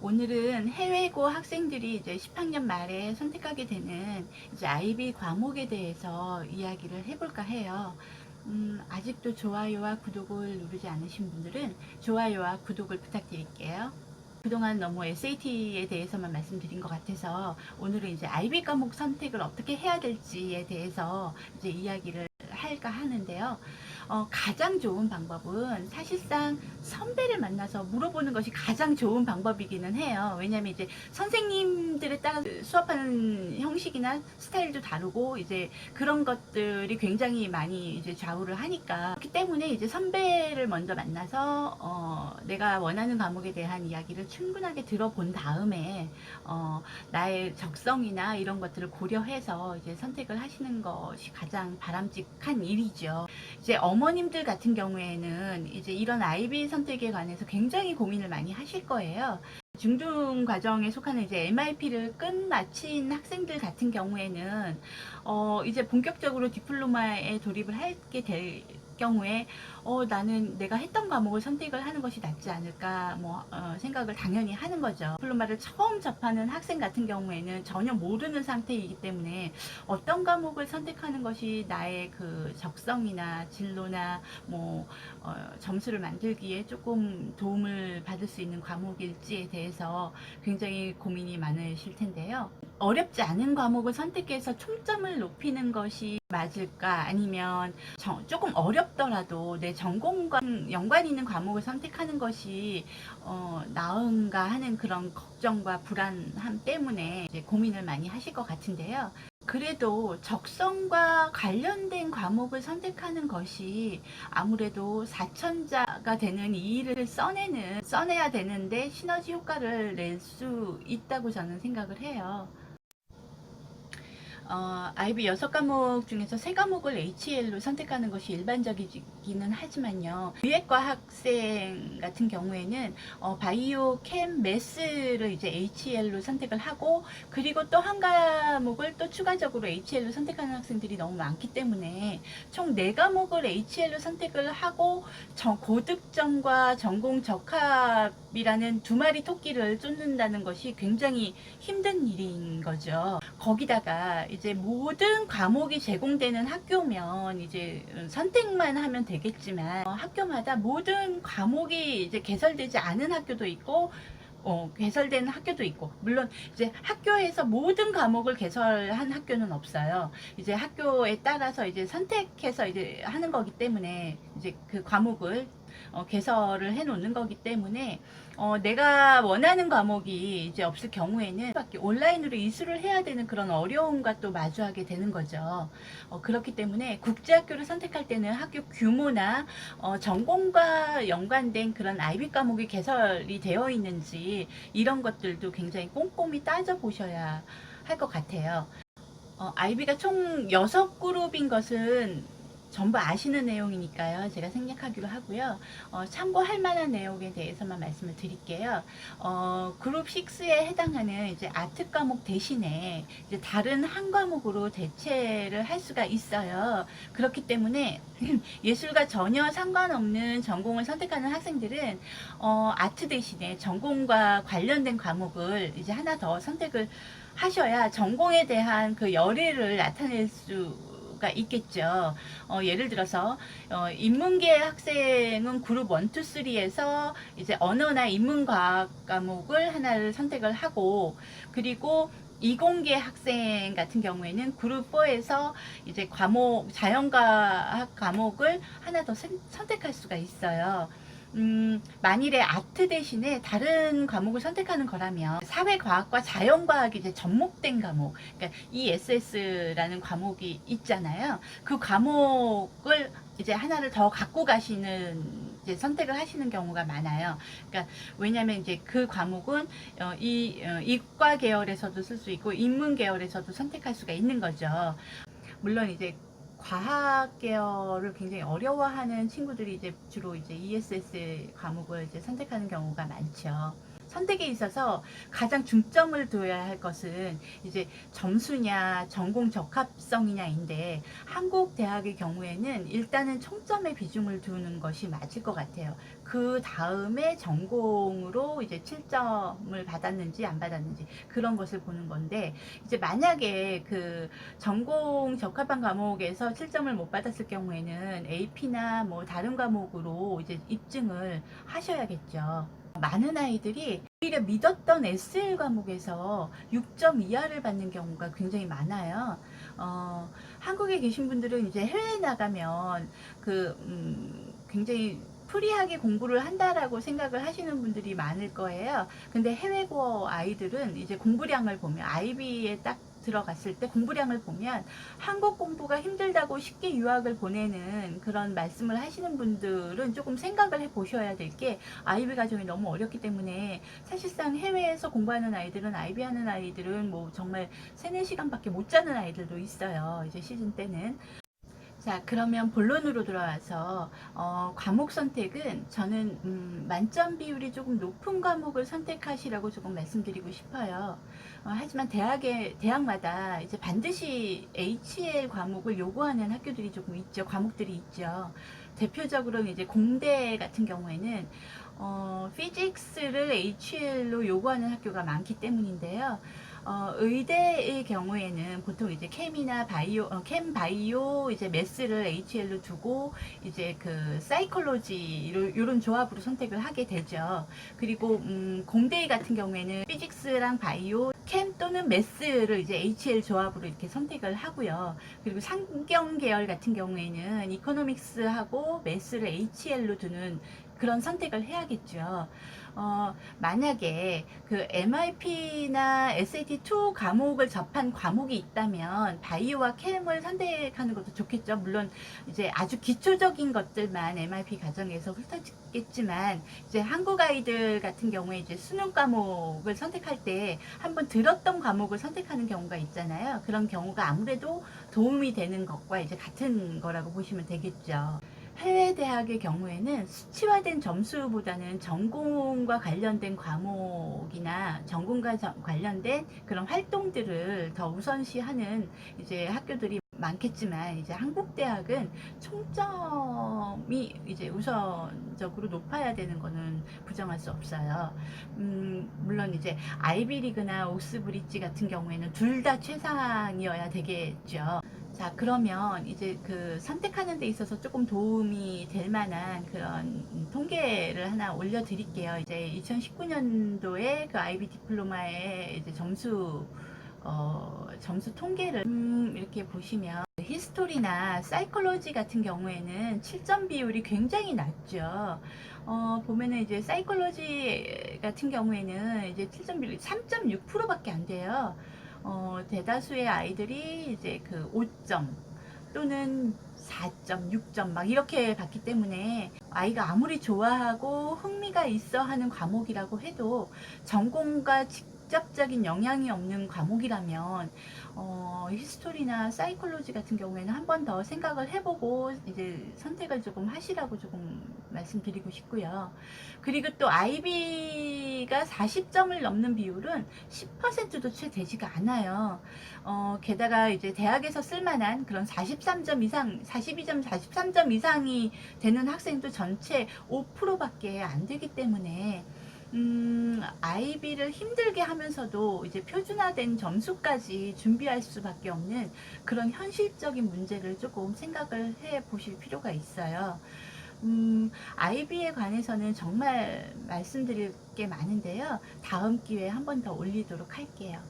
오늘은 해외고 학생들이 이제 10학년 말에 선택하게 되는 이제 IB 과목에 대해서 이야기를 해볼까 해요. 아직도 좋아요와 구독을 누르지 않으신 분들은 좋아요와 구독을 부탁드릴게요. 그동안 너무 SAT에 대해서만 말씀드린 것 같아서 오늘은 이제 IB 과목 선택을 어떻게 해야 될지에 대해서 이제 이야기를 할까 하는데요. 가장 좋은 방법은 사실상 선배를 만나서 물어보는 것이 가장 좋은 방법이기는 해요. 왜냐면 이제 선생님들에 따라 수업하는 형식이나 스타일도 다르고 이제 그런 것들이 굉장히 많이 이제 좌우를 하니까, 그렇기 때문에 이제 선배를 먼저 만나서 내가 원하는 과목에 대한 이야기를 충분하게 들어본 다음에 나의 적성이나 이런 것들을 고려해서 이제 선택을 하시는 것이 가장 바람직한 일이죠. 이제 어머님들 같은 경우에는 이제 이런 IB 선택에 관해서 굉장히 고민을 많이 하실 거예요. 중등 과정에 속하는 이제 MIP를 끝마친 학생들 같은 경우에는 이제 본격적으로 디플로마에 돌입을 하게 될 경우에 나는 내가 했던 과목을 선택을 하는 것이 낫지 않을까 생각을 당연히 하는 거죠. 디플로마를 처음 접하는 학생 같은 경우에는 전혀 모르는 상태이기 때문에 어떤 과목을 선택하는 것이 나의 그 적성이나 진로나 점수를 만들기에 조금 도움을 받을 수 있는 과목일지에 대해서 굉장히 고민이 많으실 텐데요. 어렵지 않은 과목을 선택해서 총점을 높이는 것이 맞을까, 아니면 조금 어렵더라도 내 전공과 연관 있는 과목을 선택하는 것이 나은가 하는 그런 걱정과 불안함 때문에 이제 고민을 많이 하실 것 같은데요. 그래도 적성과 관련된 과목을 선택하는 것이 아무래도 사천자가 되는 이 일을 써내야 되는데 시너지 효과를 낼 수 있다고 저는 생각을 해요. IB 6과목 중에서 3과목을 HL로 선택하는 것이 일반적이기는 하지만요. 위액과 학생 같은 경우에는 바이오, 캠, 매스를 이제 HL로 선택을 하고, 그리고 또 한 과목을 또 추가적으로 HL로 선택하는 학생들이 너무 많기 때문에 총 4과목을 HL로 선택을 하고 고득점과 전공 적합이라는 두 마리 토끼를 쫓는다는 것이 굉장히 힘든 일인 거죠. 거기다가 이제 모든 과목이 제공되는 학교면 이제 선택만 하면 되겠지만, 학교마다 모든 과목이 이제 개설되지 않은 학교도 있고 개설된 학교도 있고, 물론 이제 학교에서 모든 과목을 개설한 학교는 없어요. 이제 학교에 따라서 이제 선택해서 이제 하는 거기 때문에 이제 그 과목을 개설을 해 놓는 거기 때문에 내가 원하는 과목이 이제 없을 경우에는 온라인으로 이수를 해야 되는 그런 어려움과 또 마주하게 되는 거죠. 그렇기 때문에 국제학교를 선택할 때는 학교 규모나 전공과 연관된 그런 IB 과목이 개설이 되어 있는지 이런 것들도 굉장히 꼼꼼히 따져보셔야 할 것 같아요. IB가 총 6그룹인 것은 전부 아시는 내용이니까요. 제가 생략하기로 하고요. 참고할 만한 내용에 대해서만 말씀을 드릴게요. 그룹 6에 해당하는 이제 아트 과목 대신에 이제 다른 한 과목으로 대체를 할 수가 있어요. 그렇기 때문에 예술과 전혀 상관없는 전공을 선택하는 학생들은 아트 대신에 전공과 관련된 과목을 이제 하나 더 선택을 하셔야 전공에 대한 그 열의를 나타낼 수가 있겠죠. 예를 들어서 인문계 학생은 그룹 1, 2, 3에서 이제 언어나 인문과학 과목을 하나를 선택을 하고, 그리고 이공계 학생 같은 경우에는 그룹 4에서 이제 자연과학 과목을 하나 더 선택할 수가 있어요. 만일에 아트 대신에 다른 과목을 선택하는 거라면 사회과학과 자연과학이 이제 접목된 과목, 그러니까 ESS라는 과목이 있잖아요. 그 과목을 이제 하나를 더 갖고 가시는 이제 선택을 하시는 경우가 많아요. 그러니까 왜냐하면 이제 그 과목은 이과 계열에서도 쓸 수 있고 인문 계열에서도 선택할 수가 있는 거죠. 물론 이제 과학 계열을 굉장히 어려워하는 친구들이 이제 주로 이제 ESS 과목을 이제 선택하는 경우가 많죠. 선택에 있어서 가장 중점을 둬야 할 것은 이제 점수냐 전공 적합성이냐인데, 한국 대학의 경우에는 일단은 총점에 비중을 두는 것이 맞을 것 같아요. 그 다음에 전공으로 이제 7점을 받았는지 안 받았는지 그런 것을 보는 건데, 이제 만약에 그 전공 적합한 과목에서 7점을 못 받았을 경우에는 AP나 뭐 다른 과목으로 이제 입증을 하셔야겠죠. 많은 아이들이 오히려 믿었던 SL 과목에서 6점 이하를 받는 경우가 굉장히 많아요. 한국에 계신 분들은 이제 해외에 나가면 굉장히 프리하게 공부를 한다라고 생각을 하시는 분들이 많을 거예요. 근데 해외고 아이들은 이제 공부량을 보면, 아이비에 딱 들어갔을 때 공부량을 보면 한국 공부가 힘들다고 쉽게 유학을 보내는 그런 말씀을 하시는 분들은 조금 생각을 해 보셔야 될 게, 아이비 과정이 너무 어렵기 때문에 사실상 해외에서 공부하는 아이들은, 아이비 하는 아이들은 뭐 정말 3-4시간밖에 못 자는 아이들도 있어요. 이제 시즌 때는. 자, 그러면 본론으로 돌아와서 과목 선택은 저는 만점 비율이 조금 높은 과목을 선택하시라고 조금 말씀드리고 싶어요. 하지만 대학마다 이제 반드시 HL 과목을 요구하는 학교들이 조금 있죠. 과목들이 있죠. 대표적으로 이제 공대 같은 경우에는 피직스를 HL로 요구하는 학교가 많기 때문인데요. 의대의 경우에는 보통 이제 캠이나 바이오, 캠 바이오, 이제 매스를 HL로 두고 이제 그 사이콜로지 이런 조합으로 선택을 하게 되죠. 그리고 공대 같은 경우에는 피직스랑 바이오, 캠 또는 매스를 이제 HL 조합으로 이렇게 선택을 하고요. 그리고 상경 계열 같은 경우에는 이코노믹스하고 매스를 HL로 두는 그런 선택을 해야겠죠. 만약에 그 MIP나 SAT2 과목을 접한 과목이 있다면 바이오와 캠을 선택하는 것도 좋겠죠. 물론 이제 아주 기초적인 것들만 MIP 과정에서 훑어지겠지만, 이제 한국 아이들 같은 경우에 이제 수능 과목을 선택할 때 한번 들었던 과목을 선택하는 경우가 있잖아요. 그런 경우가 아무래도 도움이 되는 것과 이제 같은 거라고 보시면 되겠죠. 해외 대학의 경우에는 수치화된 점수보다는 전공과 관련된 과목이나 전공과 관련된 그런 활동들을 더 우선시하는 이제 학교들이 많겠지만, 이제 한국 대학은 총점이 이제 우선적으로 높아야 되는 거는 부정할 수 없어요. 물론 이제 아이비리그나 옥스브리지 같은 경우에는 둘 다 최상이어야 되겠죠. 자, 그러면 이제 그 선택하는 데 있어서 조금 도움이 될 만한 그런 통계를 하나 올려드릴게요. 이제 2019년도에 그 아이비 디플로마의 이제 점수 통계를 이렇게 보시면, 히스토리나 사이콜로지 같은 경우에는 7점 비율이 굉장히 낮죠. 보면은 이제 사이콜로지 같은 경우에는 이제 7점 비율이 3.6%밖에 안 돼요. 대다수의 아이들이 이제 그 5점 또는 4점, 6점 막 이렇게 받기 때문에, 아이가 아무리 좋아하고 흥미가 있어 하는 과목이라고 해도 전공과 직접적인 영향이 없는 과목이라면 히스토리나 사이콜로지 같은 경우에는 한 번 더 생각을 해보고 이제 선택을 조금 하시라고 조금 말씀드리고 싶고요. 그리고 또 아이비가 40점을 넘는 비율은 10%도 채 되지가 않아요. 게다가 이제 대학에서 쓸만한 그런 43점 이상, 42점, 43점 이상이 되는 학생도 전체 5%밖에 안 되기 때문에, 아이비를 힘들게 하면서도 이제 표준화된 점수까지 준비할 수밖에 없는 그런 현실적인 문제를 조금 생각을 해 보실 필요가 있어요. 아이비에 관해서는 정말 말씀드릴 게 많은데요. 다음 기회에 한 번 더 올리도록 할게요.